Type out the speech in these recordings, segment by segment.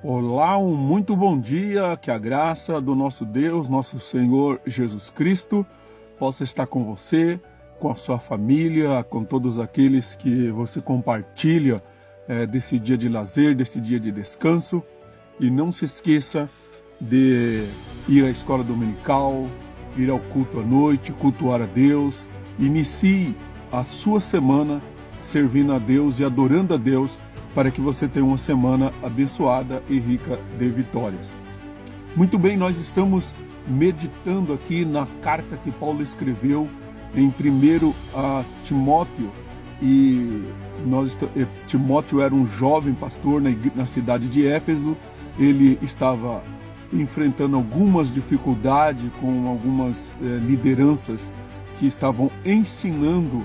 Olá, muito bom dia, que a graça do nosso Deus, nosso Senhor Jesus Cristo, possa estar com você, com a sua família, com todos aqueles que você compartilha desse dia de lazer, desse dia de descanso. E não se esqueça de ir à escola dominical, ir ao culto à noite, cultuar a Deus. Inicie a sua semana servindo a Deus e adorando a Deus, para que você tenha uma semana abençoada e rica de vitórias. Muito bem, nós estamos meditando aqui na carta que Paulo escreveu em 1 a Timóteo. E Timóteo era um jovem pastor na cidade de Éfeso. Ele estava enfrentando algumas dificuldades com algumas lideranças que estavam ensinando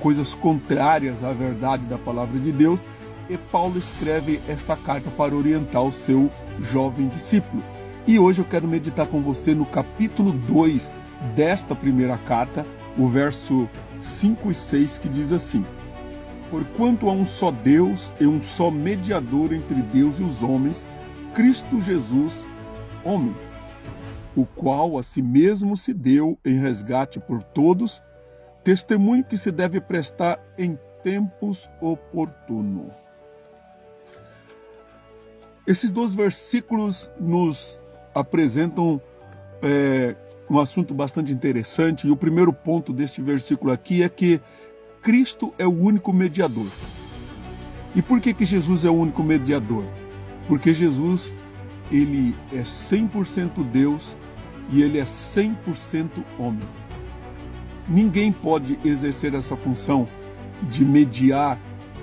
coisas contrárias à verdade da palavra de Deus. E Paulo escreve esta carta para orientar o seu jovem discípulo. E hoje eu quero meditar com você no capítulo 2 desta primeira carta, o verso 5 e 6, que diz assim: Porquanto há um só Deus e um só mediador entre Deus e os homens, Cristo Jesus, homem, o qual a si mesmo se deu em resgate por todos, testemunho que se deve prestar em tempos oportunos. Esses dois versículos nos apresentam um assunto bastante interessante. E o primeiro ponto deste versículo aqui é que Cristo é o único mediador. E por que Jesus é o único mediador? Porque Jesus, ele é 100% Deus e ele é 100% homem. Ninguém pode exercer essa função de mediar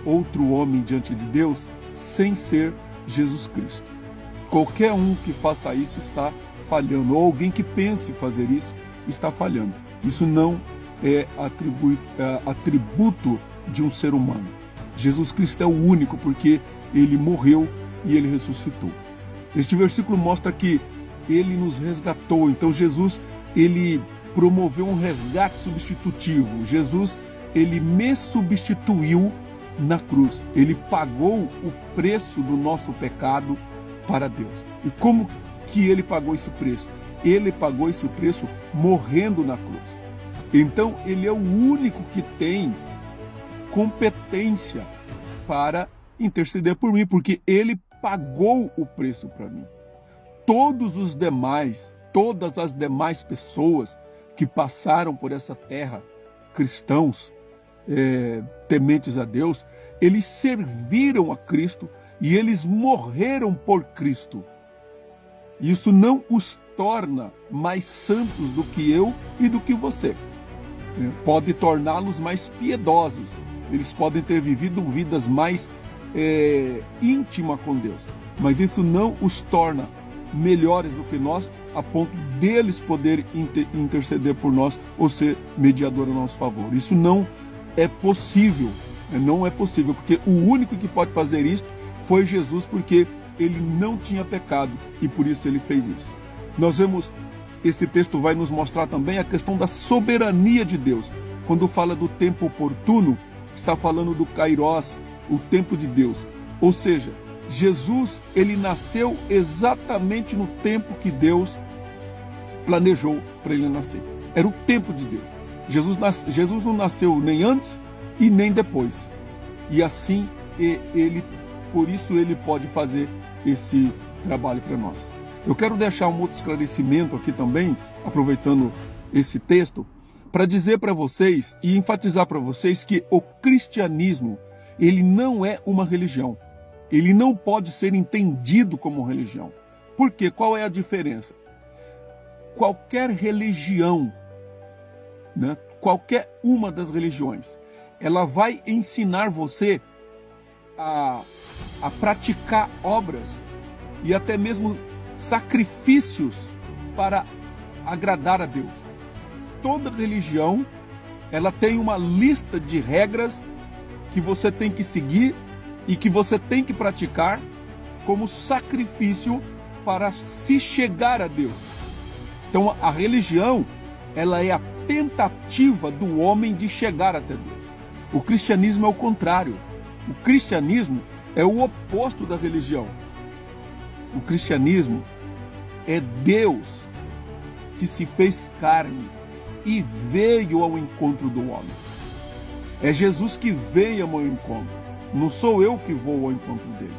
outro homem diante de Deus sem ser Jesus Cristo. Qualquer um que faça isso está falhando, ou alguém que pense fazer isso está falhando. Isso não é atributo de um ser humano. Jesus Cristo é o único, porque ele morreu e ele ressuscitou. Este versículo mostra que ele nos resgatou. Então Jesus, ele promoveu um resgate substitutivo. Jesus, ele me substituiu na cruz. Ele pagou o preço do nosso pecado para Deus. E como que ele pagou esse preço? Ele pagou esse preço morrendo na cruz. Então, ele é o único que tem competência para interceder por mim, porque ele pagou o preço para mim. Todas as demais pessoas que passaram por essa terra, cristãos, tementes a Deus, eles serviram a Cristo e eles morreram por Cristo. Isso não os torna mais santos do que eu e do que você. Pode torná-los mais piedosos. Eles podem ter vivido vidas mais íntimas com Deus. Mas isso não os torna melhores do que nós, a ponto deles poderem interceder por nós ou ser mediador a nosso favor. Isso não é possível, porque o único que pode fazer isso foi Jesus, porque ele não tinha pecado e por isso ele fez isso. Nós vemos, esse texto vai nos mostrar também a questão da soberania de Deus. Quando fala do tempo oportuno, está falando do Kairos, o tempo de Deus. Ou seja, Jesus, ele nasceu exatamente no tempo que Deus planejou para ele nascer. Era o tempo de Deus. Jesus não nasceu nem antes e nem depois. E assim, por isso ele pode fazer esse trabalho para nós. Eu quero deixar um outro esclarecimento aqui também, aproveitando esse texto, para dizer para vocês e enfatizar para vocês que o cristianismo, ele não é uma religião. Ele não pode ser entendido como religião. Por quê? Qual é a diferença? Qualquer religião, qualquer uma das religiões, ela vai ensinar você a praticar obras e até mesmo sacrifícios para agradar a Deus. Toda religião, ela tem uma lista de regras que você tem que seguir e que você tem que praticar como sacrifício para se chegar a Deus. Então a religião, ela é a tentativa do homem de chegar até Deus. O cristianismo é o contrário. O cristianismo é o oposto da religião. O cristianismo é Deus que se fez carne e veio ao encontro do homem. É Jesus que veio ao meu encontro. Não sou eu que vou ao encontro dele.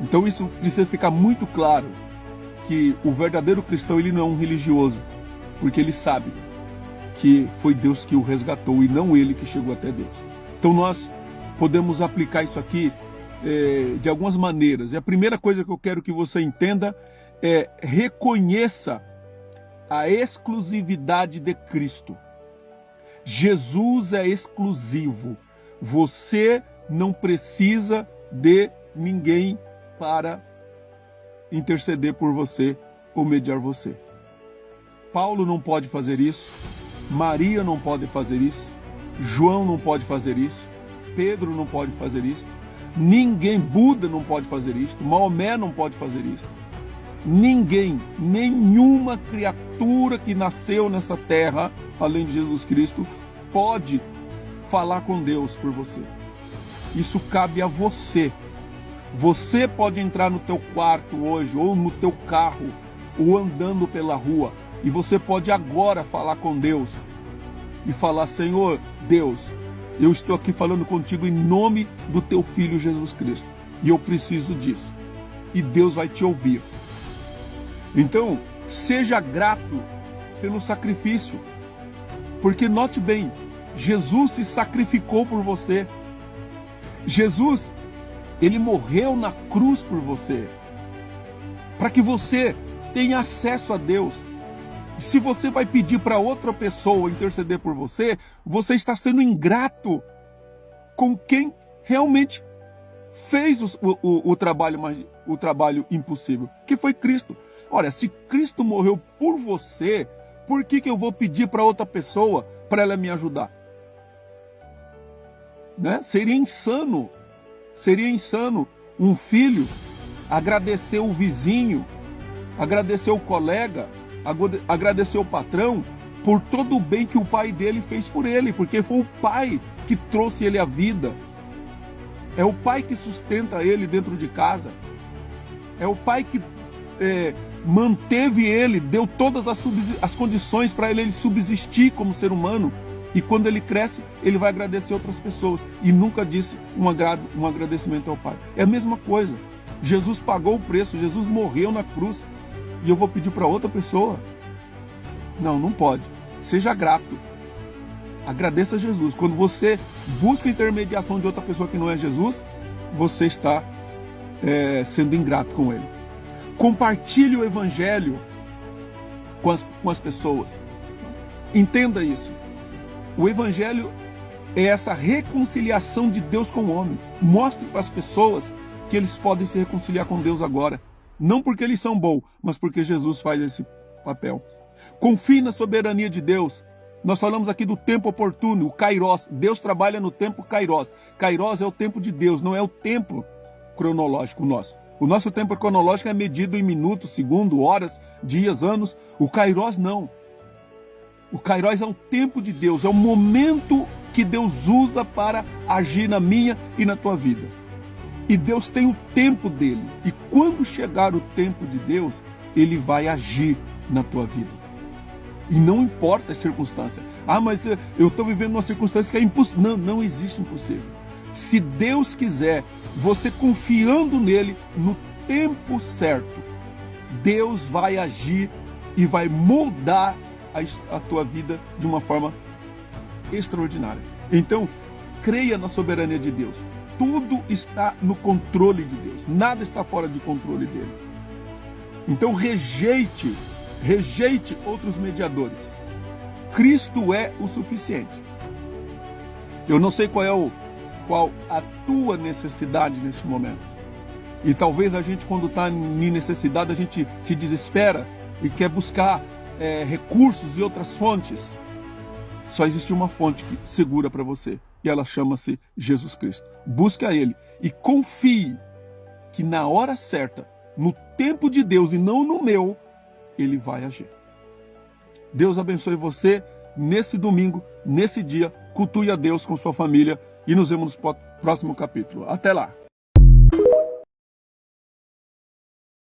Então isso precisa ficar muito claro, que o verdadeiro cristão ele não é um religioso, porque ele sabe que foi Deus que o resgatou e não ele que chegou até Deus. Então nós podemos aplicar isso aqui de algumas maneiras. E a primeira coisa que eu quero que você entenda é: reconheça a exclusividade de Cristo. Jesus é exclusivo. Você não precisa de ninguém para interceder por você ou mediar você. Paulo não pode fazer isso, Maria não pode fazer isso, João não pode fazer isso, Pedro não pode fazer isso, ninguém, Buda não pode fazer isso, Maomé não pode fazer isso. Ninguém, nenhuma criatura que nasceu nessa terra, além de Jesus Cristo, pode falar com Deus por você. Isso cabe a você. Você pode entrar no teu quarto hoje, ou no teu carro, ou andando pela rua, e você pode agora falar com Deus e falar: Senhor Deus, eu estou aqui falando contigo em nome do teu Filho Jesus Cristo, e eu preciso disso. E Deus vai te ouvir. Então, seja grato pelo sacrifício, porque note bem, Jesus se sacrificou por você. Jesus, ele morreu na cruz por você, para que você tenha acesso a Deus. Se você vai pedir para outra pessoa interceder por você, você está sendo ingrato com quem realmente fez o trabalho impossível, que foi Cristo. Olha, se Cristo morreu por você, por que eu vou pedir para outra pessoa para ela me ajudar? Né? Seria insano um filho agradecer o vizinho, agradecer o colega, agradecer o patrão por todo o bem que o pai dele fez por ele, porque foi o pai que trouxe ele à vida. É o pai que sustenta ele dentro de casa. É o pai que manteve ele, deu todas as condições para ele subsistir como ser humano. E quando ele cresce, ele vai agradecer outras pessoas. E nunca disse um agradecimento ao pai. É a mesma coisa. Jesus pagou o preço, Jesus morreu na cruz. E eu vou pedir para outra pessoa? Não, não pode. Seja grato. Agradeça a Jesus. Quando você busca a intermediação de outra pessoa que não é Jesus, você está sendo ingrato com ele. Compartilhe o evangelho com as pessoas. Entenda isso. O evangelho é essa reconciliação de Deus com o homem. Mostre para as pessoas que eles podem se reconciliar com Deus agora. Não porque eles são bons, mas porque Jesus faz esse papel. Confie na soberania de Deus. Nós falamos aqui do tempo oportuno, o Kairos. Deus trabalha no tempo Kairos. Kairos é o tempo de Deus, não é o tempo cronológico nosso. O nosso tempo cronológico é medido em minutos, segundos, horas, dias, anos. O Kairos não. O Kairos é o tempo de Deus, é o momento que Deus usa para agir na minha e na tua vida. E Deus tem o tempo dele. E quando chegar o tempo de Deus, ele vai agir na tua vida. E não importa a circunstância. Ah, mas eu estou vivendo uma circunstância que é impossível. Não, não existe impossível. Se Deus quiser, você confiando nele, no tempo certo, Deus vai agir e vai moldar a tua vida de uma forma extraordinária. Então, creia na soberania de Deus. Tudo está no controle de Deus. Nada está fora de controle dele. Então, rejeite outros mediadores. Cristo é o suficiente. Eu não sei qual a tua necessidade nesse momento. E talvez a gente, quando está em necessidade, a gente se desespera e quer buscar recursos e outras fontes. Só existe uma fonte segura para você. E ela chama-se Jesus Cristo. Busque a Ele e confie que na hora certa, no tempo de Deus e não no meu, Ele vai agir. Deus abençoe você nesse domingo, nesse dia. Cultue a Deus com sua família e nos vemos no próximo capítulo. Até lá!